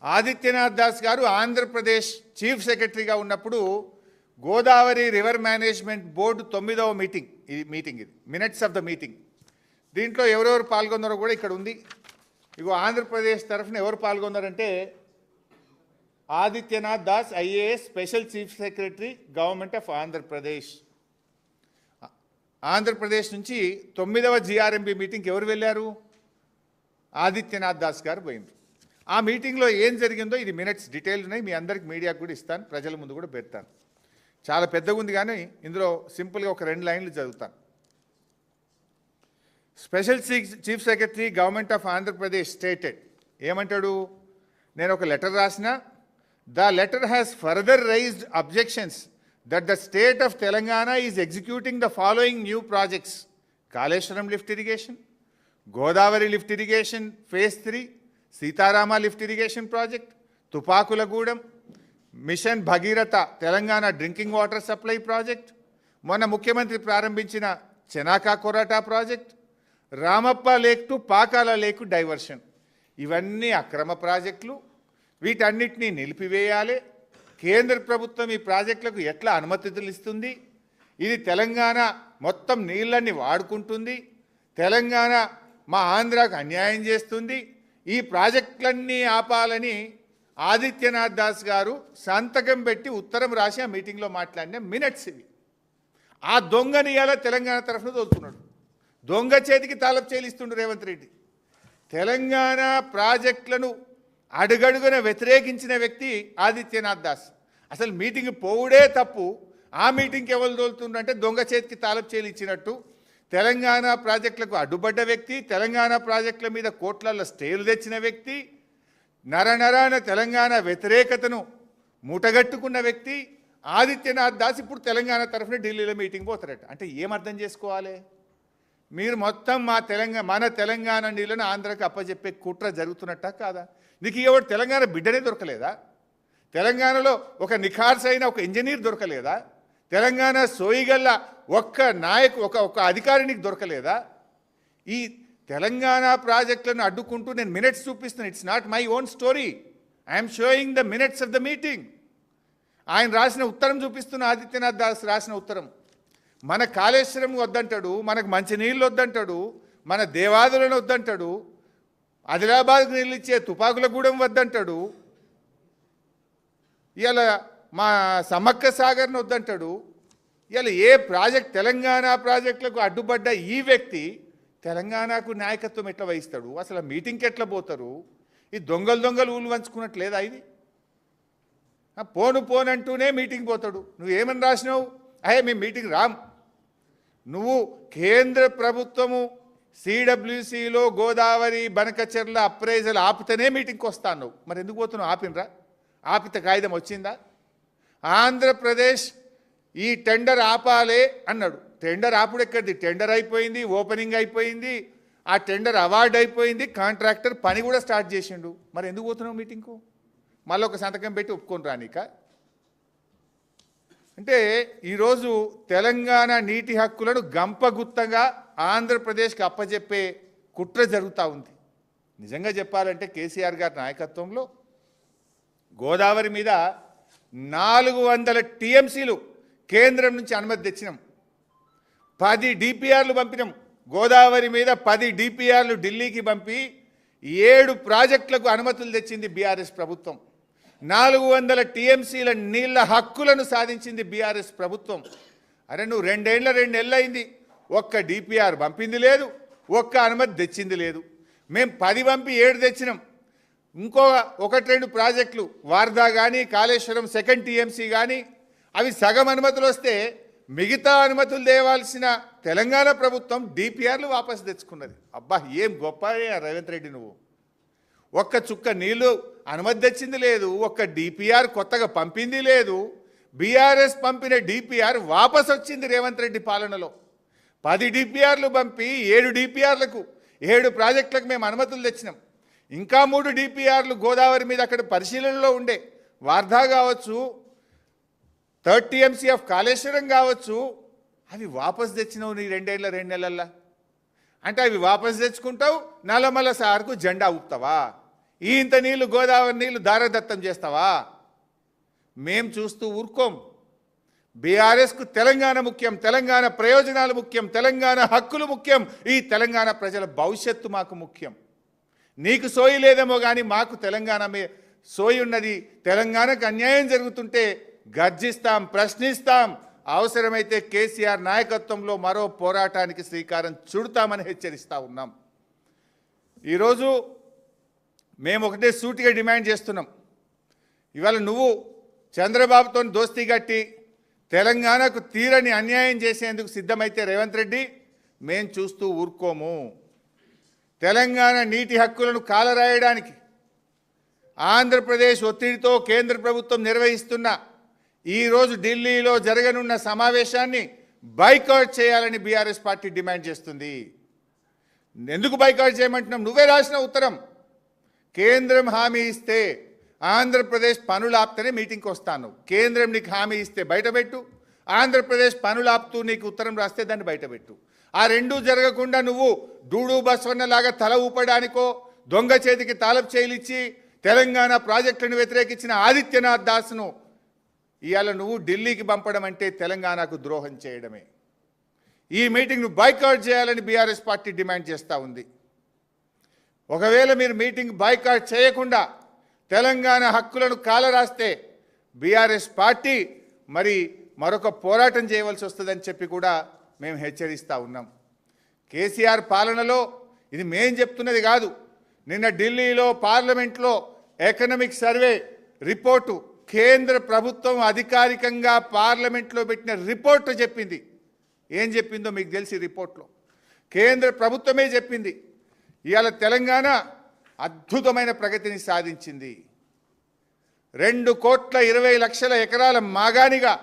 ఆదిత్యనాథ్ దాస్ గారు ఆంధ్రప్రదేశ్ చీఫ్ సెక్రటరీగా ఉన్నప్పుడు Godavari river management board 9వ meeting ఇది మినిట్స్ ఆఫ్ ద మీటింగ్. దీంట్లో ఎవరెవరు పాల్గొన్నారో కూడా ఇక్కడ ఉంది. ఇగో ఆంధ్రప్రదేశ్ తరఫున ఎవరు పాల్గొన్నారంటే Adityanath Das IAS special chief secretary government of Andhra Pradesh. Andhra Pradesh నుంచి 9వ జిఆర్ఎంబి మీటింగ్కి ఎవరు వెళ్ళారు? ఆదిత్యనాథ్ దాస్ గారు పోయినారు. ఆ మీటింగ్లో ఏం జరిగిందో ఇది మినిట్స్ డీటెయిల్ ఉన్నాయి, మీ అందరికి మీడియాకు కూడా ఇస్తాను, ప్రజల ముందు కూడా పెడతాను. చాలా పెద్దగా ఉంది కానీ ఇందులో సింపుల్గా ఒక 2 లైన్లు చదువుతాను. Special chief secretary government of Andhra Pradesh stated, ఏమంటాడు, నేను ఒక లెటర్ రాసిన, the letter has further raised objections that the state of Telangana is executing the following new projects: Kaleshwaram lift irrigation, Godavari lift irrigation phase 3, Sitarama lift irrigation project, Tupakulagudam, Mission Bhagiratha Telangana drinking water supply project, మొన్న ముఖ్యమంత్రి ప్రారంభించిన Chanaka Korata project, Ramappa lake to Pakala lake diversion. ఇవన్నీ అక్రమ ప్రాజెక్టులు, వీటన్నిటినీ నిలిపివేయాలి. కేంద్ర ప్రభుత్వం ఈ ప్రాజెక్టులకు ఎట్లా అనుమతులు ఇస్తుంది? ఇది తెలంగాణ మొత్తం నీళ్ళని వాడుకుంటుంది, తెలంగాణ మా ఆంధ్రాకు అన్యాయం చేస్తుంది. ఈ ప్రాజెక్టులన్నీ ఆపాలని ఆదిత్యనాథ్ దాస్ గారు సంతకం పెట్టి ఉత్తరం రాసి ఆ మీటింగ్లో మాట్లాడిన మినిట్స్ ఇవి. ఆ దొంగని ఇలా తెలంగాణ తరఫున తోలుతున్నాడు, దొంగ చేతికి తాళపు చేయిస్తుండు రేవంత్ రెడ్డి. తెలంగాణ ప్రాజెక్టులను అడుగడుగున వ్యతిరేకించిన వ్యక్తి ఆదిత్యనాథ్ దాస్. అసలు మీటింగ్ పోవుడే తప్పు, ఆ మీటింగ్కి ఎవరు తోలుతుండంటే దొంగ చేతికి తాళపు చేలు ఇచ్చినట్టు. తెలంగాణ ప్రాజెక్టులకు అడ్డుపడ్డ వ్యక్తి, తెలంగాణ ప్రాజెక్టుల మీద కోట్లలో స్టేలు తెచ్చిన వ్యక్తి, నరనరాన తెలంగాణ వ్యతిరేకతను మూటగట్టుకున్న వ్యక్తి ఆదిత్యనాథ్ దాస్ ఇప్పుడు తెలంగాణ తరఫున ఢిల్లీలో మీటింగ్ పోతారట. అంటే ఏమర్థం చేసుకోవాలి? మీరు మొత్తం మన తెలంగాణ నీళ్ళను ఆంధ్రాకి అప్పచెప్పే కుట్ర జరుగుతున్నట్ట కాదా? నీకు ఎవరు తెలంగాణ బిడ్డనే దొరకలేదా? తెలంగాణలో ఒక నిఖార్సైన ఒక ఇంజనీర్ దొరకలేదా? తెలంగాణ సోయిగల్ల ఒక్క ఒక అధికారి నీకు దొరకలేదా? ఈ తెలంగాణ ప్రాజెక్టులను అడ్డుకుంటూ నేను మినిట్స్ చూపిస్తున్నాను. It's not my own story, I'm showing the minutes of the meeting. ఆయన రాసిన ఉత్తరం చూపిస్తున్న ఆదిత్యనాథ్ దాస్ రాసిన ఉత్తరం. మన కాళేశ్వరం వద్దంటాడు, మనకు మంచినీళ్ళు వద్దంటాడు, మన దేవాదులను వద్దంటాడు, ఆదిలాబాద్కు నీళ్ళు ఇచ్చే తుపాకులగూడెం వద్దంటాడు, ఇలా మా సమ్మక్క సాగర్ను వద్దంటాడు. ఇలా ఏ ప్రాజెక్ట్ తెలంగాణ ప్రాజెక్టులకు అడ్డుపడ్డ ఈ వ్యక్తి తెలంగాణకు నాయకత్వం ఎట్లా వహిస్తాడు? అసలు మీటింగ్కి ఎట్లా పోతారు? ఈ దొంగలు ఊళ్ళు వంచుకున్నట్లేదా ఇది? పోనంటూనే మీటింగ్ పోతాడు. నువ్వేమని రాసినావు? మేము మీటింగ్ రామ్. నువ్వు కేంద్ర ప్రభుత్వము సిడబ్ల్యూసిలో గోదావరి బనకచెర్ల అప్రైజల్ ఆపితేనే మీటింగ్కి వస్తాను. మరి ఎందుకు పోతున్నావు? ఆపినరా? ఆపితే కాగితం వచ్చిందా? ఆంధ్రప్రదేశ్ ఈ టెండర్ ఆపాలే అన్నాడు. టెండర్ ఆపుడు ఎక్కడిది? టెండర్ అయిపోయింది, ఓపెనింగ్ అయిపోయింది, ఆ టెండర్ అవార్డు అయిపోయింది, కాంట్రాక్టర్ పని కూడా స్టార్ట్ చేసిండు. మరి ఎందుకు పోతున్నావు మీటింగ్కు? మళ్ళీ ఒక సంతకం పెట్టి ఒప్పుకొని రానిక? అంటే ఈరోజు తెలంగాణ నీటి హక్కులను గంపగుత్తగా ఆంధ్రప్రదేశ్కి అప్పచెప్పే కుట్ర జరుగుతూ ఉంది. నిజంగా చెప్పాలంటే కేసీఆర్ గారి నాయకత్వంలో గోదావరి మీద 400 టీఎంసీలు కేంద్రం నుంచి అనుమతి తెచ్చినాం, 10 డిపిఆర్లు పంపినాం. గోదావరి మీద 10 డిపిఆర్లు ఢిల్లీకి పంపి 7 ప్రాజెక్టులకు అనుమతులు తెచ్చింది బీఆర్ఎస్ ప్రభుత్వం. 400 టీఎంసీల నీళ్ల హక్కులను సాధించింది బీఆర్ఎస్ ప్రభుత్వం. అరే నువ్వు 2 నెలలు అయింది, ఒక్క డిపిఆర్ పంపింది లేదు, ఒక్క అనుమతి తెచ్చింది లేదు. మేము 10 పంపి 7 తెచ్చినాం. ఇంకో 1-2 ప్రాజెక్టులు వార్దా కానీ కాళేశ్వరం సెకండ్ టీఎంసీ కానీ అవి సగం అనుమతులు వస్తే మిగతా అనుమతులు తేవాల్సిన తెలంగాణ ప్రభుత్వం డిపిఆర్లు వాపసు తెచ్చుకున్నది. అబ్బా ఏం గొప్ప రేవంత్ రెడ్డి, నువ్వు ఒక్క చుక్క నీళ్లు అనుమతి తెచ్చింది లేదు, ఒక్క డిపిఆర్ కొత్తగా పంపింది లేదు. బీఆర్ఎస్ పంపిన డిపిఆర్ వాపసు వచ్చింది రేవంత్ రెడ్డి పాలనలో. 10 డిపిఆర్లు పంపి 7 డిపిఆర్లకు 7 ప్రాజెక్టులకు మేము అనుమతులు తెచ్చినాం. ఇంకా 3 డిపిఆర్లు గోదావరి మీద అక్కడ పరిశీలనలో ఉండే, వార్ధా కావచ్చు, 3rd టీఎంసీ ఆఫ్ కాళేశ్వరం కావచ్చు, అవి వాపసు తెచ్చినావు నీ 2 నెలల్లో. అంటే అవి వాపసు తెచ్చుకుంటావు, నల్లమల్ల సార్కు జెండా ఊపుతావా? ఈ ఇంత నీళ్లు గోదావరి నీళ్లు దారదత్తం చేస్తావా? మేం చూస్తూ ఊరుకోం. బీఆర్ఎస్కు తెలంగాణ ముఖ్యం, తెలంగాణ ప్రయోజనాలు ముఖ్యం, తెలంగాణ హక్కులు ముఖ్యం, ఈ తెలంగాణ ప్రజల భవిష్యత్తు మాకు ముఖ్యం. నీకు సోయి లేదేమో కానీ మాకు తెలంగాణ సోయి ఉన్నది. తెలంగాణకు అన్యాయం జరుగుతుంటే గర్జిస్తాం, ప్రశ్నిస్తాం. అవసరమైతే కేసీఆర్ నాయకత్వంలో మరో పోరాటానికి శ్రీకారం చుడతామని హెచ్చరిస్తూ ఉన్నాం. ఈరోజు మేము ఒకటే సూటిగా డిమాండ్ చేస్తున్నాం. ఇవాళ నువ్వు చంద్రబాబుతో దోస్తీ కట్టి తెలంగాణకు తీరని అన్యాయం చేసేందుకు సిద్ధమైతే రేవంత్ రెడ్డి మేం చూస్తూ ఊరుకోము. తెలంగాణ నీటి హక్కులను కాలరాయడానికి ఆంధ్రప్రదేశ్ ఒత్తిడితో కేంద్ర ప్రభుత్వం నిర్వహిస్తున్న ఈరోజు ఢిల్లీలో జరగనున్న సమావేశాన్ని బైకాట్ చేయాలని బీఆర్ఎస్ పార్టీ డిమాండ్ చేస్తుంది. ఎందుకు బైకాట్ చేయమంటున్నాం? నువ్వే రాసిన ఉత్తరం. కేంద్రం హామీ ఇస్తే ఆంధ్రప్రదేశ్ పనులు ఆపుతూనే మీటింగ్కి వస్తాను. కేంద్రం నీకు హామీ ఇస్తే బయటపెట్టు, ఆంధ్రప్రదేశ్ పనులు ఆపుతూ నీకు ఉత్తరం రాస్తే దాన్ని బయటపెట్టు. ఆ రెండూ జరగకుండా నువ్వు డూడు బస్వన్నలాగా తల ఊపడానికో, దొంగ చేతికి తాలపు చేయిలిచ్చి తెలంగాణ ప్రాజెక్టులను వ్యతిరేకించిన ఆదిత్యనాథ్ దాస్ను ఇవాళ నువ్వు ఢిల్లీకి పంపడం అంటే తెలంగాణకు ద్రోహం చేయడమే. ఈ మీటింగ్ను బాయ్కాట్ చేయాలని బీఆర్ఎస్ పార్టీ డిమాండ్ చేస్తూ ఉంది. ఒకవేళ మీరు మీటింగ్ బాయ్కాట్ చేయకుండా తెలంగాణ హక్కులను కాలరాస్తే బీఆర్ఎస్ పార్టీ మరొక పోరాటం చేయవలసి వస్తుందని చెప్పి కూడా మేము హెచ్చరిస్తూ ఉన్నాం. కేసీఆర్ పాలనలో ఇది మేం చెప్తున్నది కాదు. నిన్న ఢిల్లీలో పార్లమెంట్లో ఎకనామిక్ సర్వే రిపోర్టు కేంద్ర ప్రభుత్వం అధికారికంగా పార్లమెంట్లో పెట్టిన రిపోర్టు చెప్పింది. ఏం చెప్పిందో మీకు తెలిసి రిపోర్ట్లో కేంద్ర ప్రభుత్వమే చెప్పింది. ఇవాళ తెలంగాణ అద్భుతమైన ప్రగతిని సాధించింది. 2,20,00,000 ఎకరాల మాగాణిగా